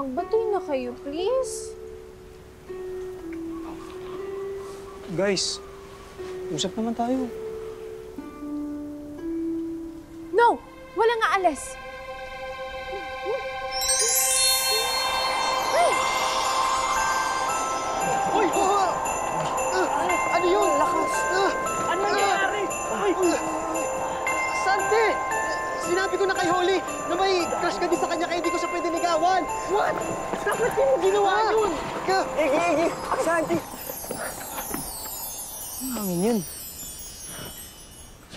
Magbatoy na kayo, please. Guys, usap naman tayo. No! Walang aalis. Uy! Ano yun? Lakas! Ano nangyayari? Santi! Sinabi ko na kay Holly na may crush ka din sa kanya kaya hindi ko siya pwede ligawan. What? Dapat mo ginawa yun! Igi! Santi! Ang hangin yun.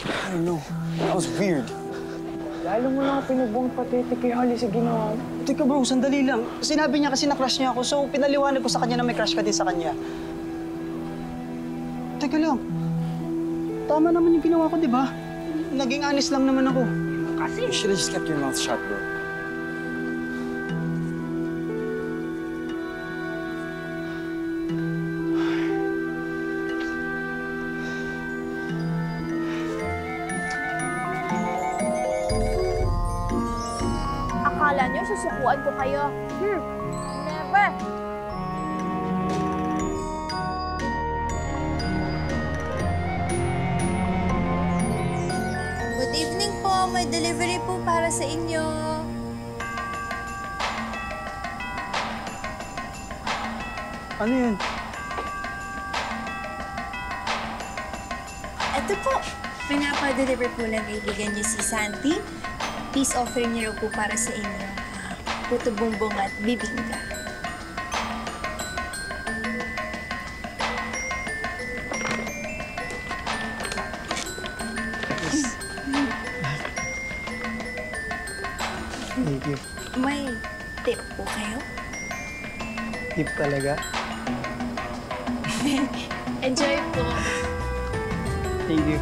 I don't know. That was weird. Lalo mo lang pinubuang patete kay Holly sa ginawa. Teka bro, sandali lang. Sinabi niya kasi na-crush niya ako, so pinaliwanag ko sa kanya na may crush ka din sa kanya. Teka lang. Tama naman yung ginawa ko, di ba? Naging honest lang naman ako. Kasi... You should have just kept your mouth shut, bro. Akala niyo susukuan ko kayo? Never! Good evening po. May delivery po para sa inyo. Ano yun? Ito po. Pinapa-deliver po ng kaibigan niyo si Santi. Peace offering niyo po para sa inyo. Puto bumbong at bibingka. Thank you. May tip po kayo? Tip talaga. Enjoy po. Thank you.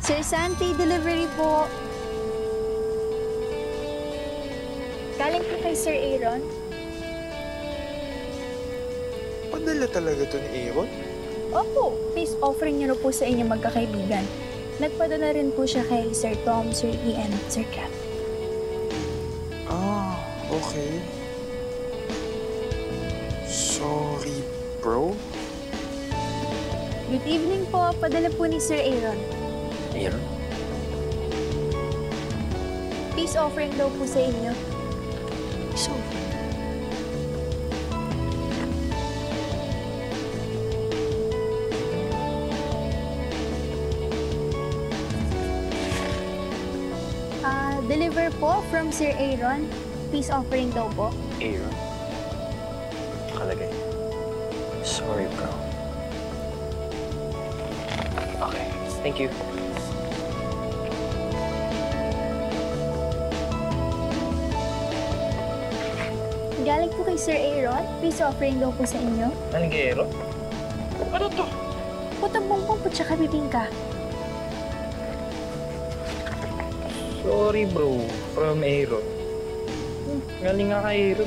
Sir Santi, delivery po. Galing po kay Sir Aaron. Padala talaga to ni Aaron? Opo, peace offering niyo po sa inyo magkakaibigan. Nagpadala rin po siya kay Sir Tom, Sir Ian, at Sir Cap. Ah, okay. Sorry, bro. Good evening po. Padala po ni Sir Aaron. Aaron? Peace offering daw po sa inyo. So, Deliver po from Sir Aaron. Peace offering daw po. Aaron? Nakalagay. Sorry, bro. Okay, thank you. Galing po kay Sir Aaron. Peace offering daw po sa inyo. Anong kay Aaron? Ano to? Putang bumbong po tsaka bibingka. Sorry, bro. From Aaron. Galing nga kay Aaron.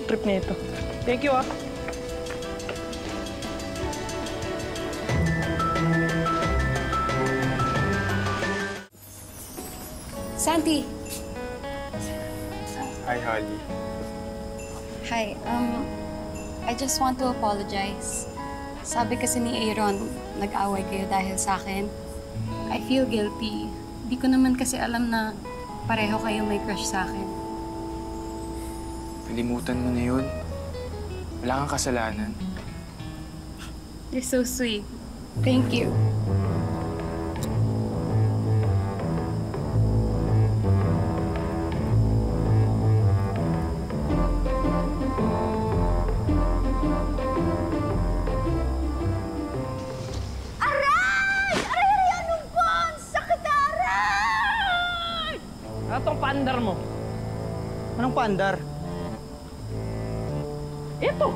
Trip na ito. Thank you, ah. Santi. Hi, Holly. Hi. I just want to apologize. Sabi kasi ni Aaron, nag-away kayo dahil sa akin. I feel guilty. Di ko naman kasi alam na pareho kayo may crush sa akin. Kalimutan mo na yun. Wala kang kasalanan. You're so sweet. Thank you. Ano tong paandar mo? Anong paandar? Ito.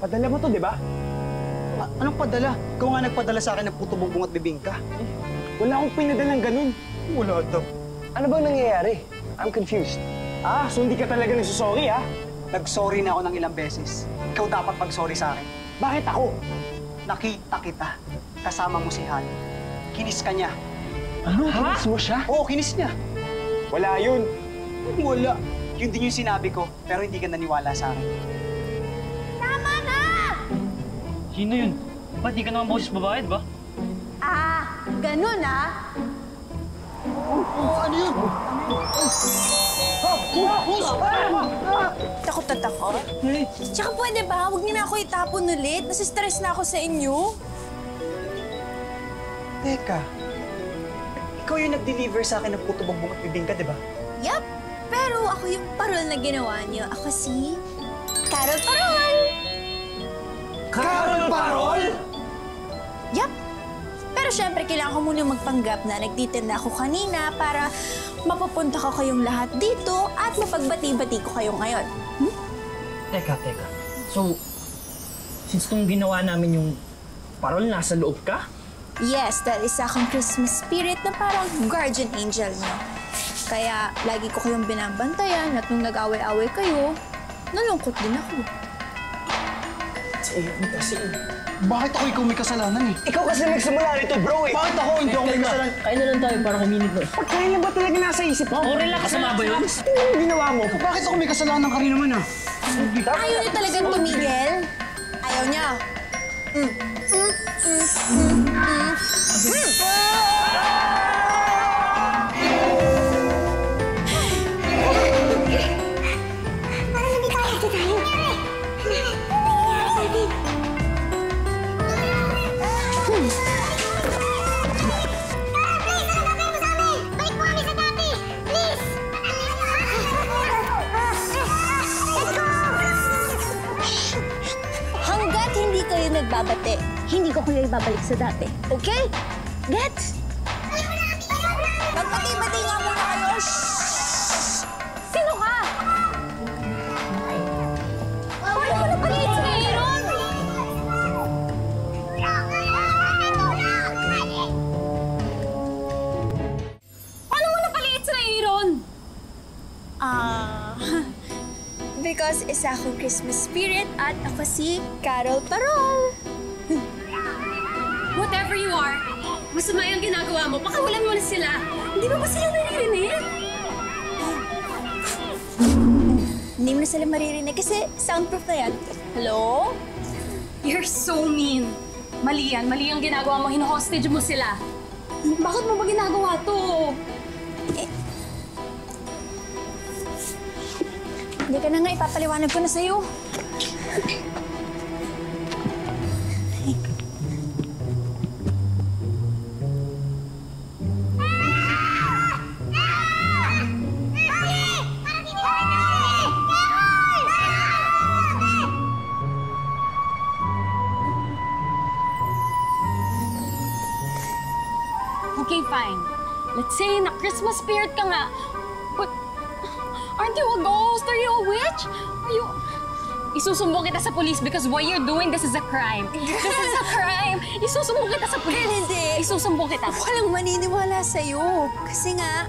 Padala mo to, di ba? Anong padala? Ikaw nga nagpadala sa akin ng puto bumbong at bibingka. Wala akong pinadalang ganun. Wala daw. Ano bang nangyayari? I'm confused. Ah, so hindi ka talaga nagsusorry, ah? Nag-sorry na ako ng ilang beses. Ikaw dapat mag-sorry sa akin. Bakit ako? Nakita kita. Kasama mo si Han. Kinis ka niya. Ano? Kinis mo siya? Oo, kinis niya. Wala yun. Wala. Yun din yung sinabi ko, pero hindi ka naniwala sa akin. Tama na! Sino yun? Ba't di ka naman boses babae, ba? Ah, ganun ah. Ano yun? Takot na takot. Tsaka pwede ba, huwag niyo na ako itapon ulit. Nasistress na ako sa inyo. Teka. Ikaw yung nag-deliver sa akin ng puto bongbong at bibingka, di ba? Yup, pero ako yung parol na ginawa niyo. Ako si Carol Parol. Carol Parol? Yup. Pero syempre, kailangan ko muna magpanggap na nagtitinda ako kanina para mapupunta ko kayong lahat dito at mapagbati-bati ko kayo ngayon. Teka. So, since nung ginawa namin yung parol, nasa loob ka? Yes, dahil isa akong Christmas spirit na parang guardian angel niyo. Kaya lagi ko kayong binabantayan at nung nag-away-away kayo, nalungkot din ako. Bakit ako ikaw may kasalanan eh? Ikaw kasi nagsimula nito, bro eh. Bakit ako hindi ako may kasalanan? Kain na lang tayo para kuminit na. Pagkain na ba talaga nasa isip mo? Oh, relax. Kasama ba yun? Ano yung ginawa mo? Bakit ako may kasalanan ka rin naman ah? Ayaw niyo talagang tumigil? Ayaw niya? Hanggat hindi kayo nagbabate, hindi ko kayo ibabalik sa dati. Okay? Gets? Magpati-bati nga muna kayo. Shhh! Sino ka? Paano mo napaliit sa Aaron? Paano mo napaliit sa Aaron? Because isa akong Christmas spirit at ako si Carol Parol. Whatever you are, masama yung ginagawa mo. Pakawalan mo na sila. Hindi mo ba sila naririnig? Hindi mo na sila maririnig kasi soundproof na yan. Hello? You're so mean. Mali yan. Mali ang ginagawa mo. Hino-hostage mo sila. Bakit mo ba ginagawa to? Hindi ka na nga, ipapaliwanag ko na sa'yo. Okay, fine. Let's say na Christmas spirit ka nga. But, aren't you a ghost? Are you a witch? Are you... Isusumbong kita sa police because what you're doing, this is a crime. This is a crime. Isusumbong kita sa police. Hindi. Isusumbong kita. Walang maniniwala sa'yo. Kasi nga,